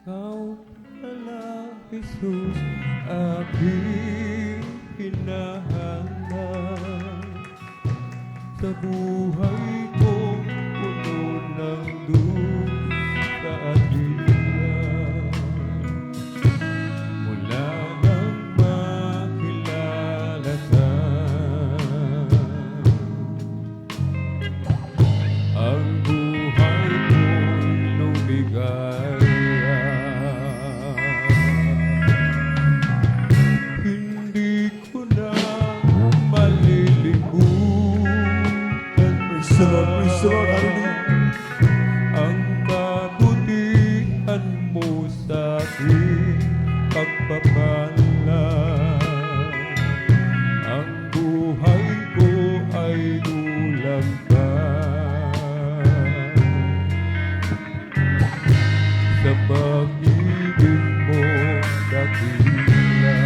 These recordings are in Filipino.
Ikaw pala, Jesus, aking hinahanap. Sa buhay ko, puno ng dusa at hirap. Mula nang makilala ka, ang buhay ko'y lumigaya. Hindi ko na malilimutan. Praise the Lord, hallelujah. Ang kabutihan mo sa aking pagpapala. Ang buhay ko ay ulam ka sa pag-ibig mo dakila.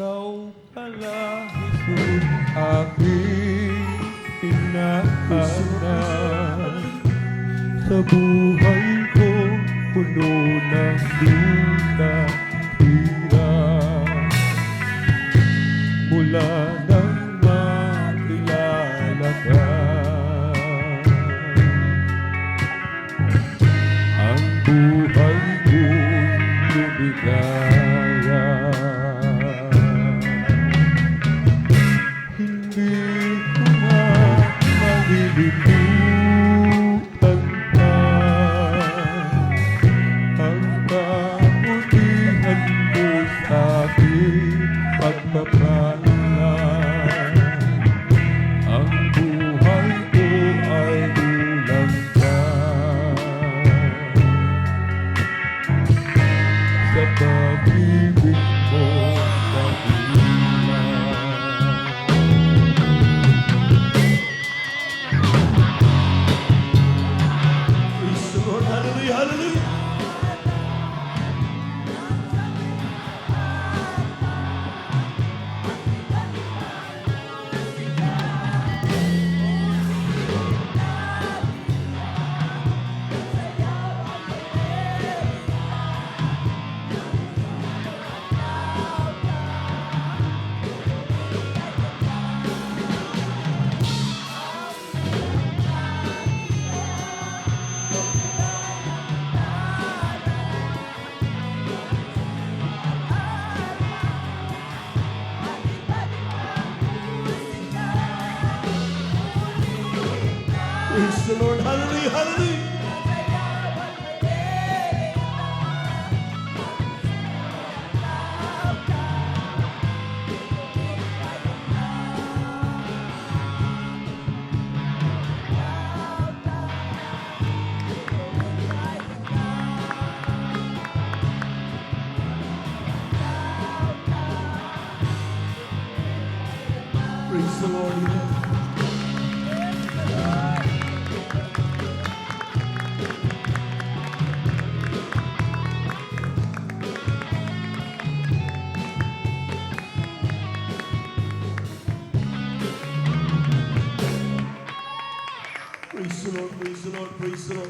Ikaw pala, Jesus, aking hinahanap. Sa buhay ko, puno ng duda, hirap. Mula nang makilala ka, ang buhay ko'y lumigaya. Hindi ko na malilimutan pa ang kabutihan mo sa aking pagpapala. Ang buhay ko ay ulam ka sa pag-ibig mo dakila. Praise the Lord, hallelujah, hallelujah. Praise the Lord, hallelujah, hallelujah. Praise the Lord. Praise the Lord, praise the Lord, praise the Lord.